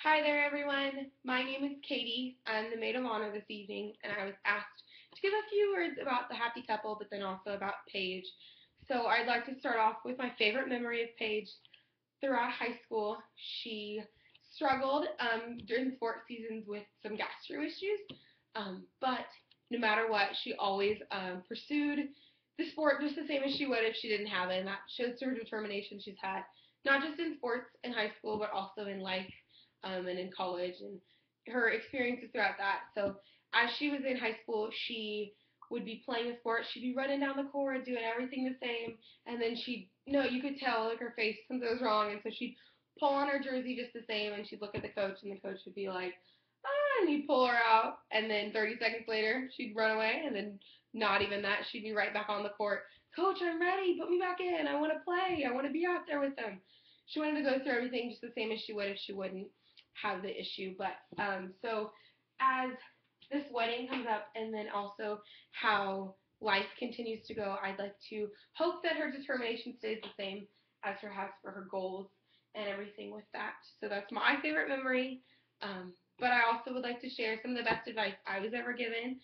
Hi there, everyone. My name is Katie. I'm the maid of honor this evening, and I was asked to give a few words about the happy couple, but then also about Paige. So I'd like to start off with my favorite memory of Paige. Throughout high school, she struggled during sports seasons with some gastro issues, but no matter what, she always pursued the sport just the same as she would if she didn't have it, and that shows her determination she's had, not just in sports in high school, but also in life and in college, and her experiences throughout that. So as she was in high school, she would be playing a sport, she'd be running down the court, doing everything the same, and then she'd, no, you could tell, like, her face, something was wrong, and so she'd pull on her jersey just the same, and she'd look at the coach, and the coach would be like, ah, and he'd pull her out, and then 30 seconds later, she'd run away, and then not even that, she'd be right back on the court. Coach, I'm ready, put me back in, I want to play, I want to be out there with them. She wanted to go through everything just the same as she would if she wouldn't have the issue. But so as this wedding comes up, and then also how life continues to go, I'd like to hope that her determination stays the same as her has for her goals and everything with that. So that's my favorite memory. But I also would like to share some of the best advice I was ever given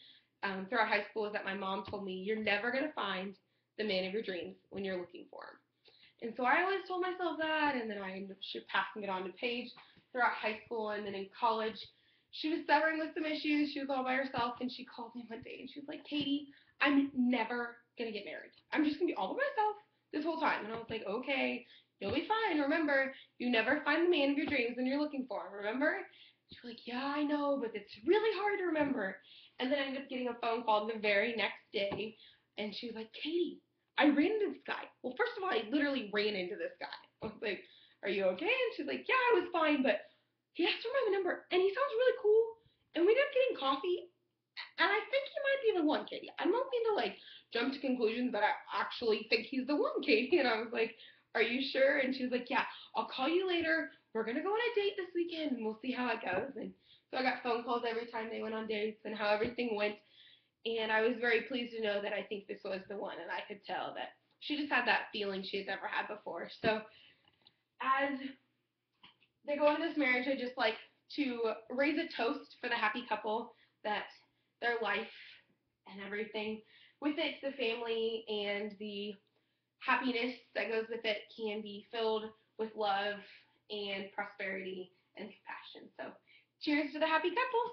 throughout high school is that my mom told me, you're never going to find the man of your dreams when you're looking for him. And so I always told myself that, and then I ended up passing it on to Paige throughout high school, and then in college. She was suffering with some issues. She was all by herself, and she called me one day, and she was like, Katie, I'm never going to get married. I'm just going to be all by myself this whole time. And I was like, okay, you'll be fine. Remember, you never find the man of your dreams when you're looking for him, remember? She was like, yeah, I know, but it's really hard to remember. And then I ended up getting a phone call the very next day, and she was like, Katie, I ran into this guy. Well, first of all, I literally ran into this guy. I was like, are you okay? And she's like, yeah, I was fine, but he asked for my number, and he sounds really cool. And we ended up getting coffee, and I think he might be the one, Katie. I don't mean to, like, jump to conclusions, but I actually think he's the one, Katie. And I was like, are you sure? And she was like, yeah, I'll call you later. We're going to go on a date this weekend, and we'll see how it goes. And so I got phone calls every time they went on dates and how everything went. And I was very pleased to know that I think this was the one, and I could tell that she just had that feeling she had never had before. So as they go into this marriage, I just like to raise a toast for the happy couple that their life and everything with it, the family and the happiness that goes with it can be filled with love and prosperity and compassion. So cheers to the happy couple.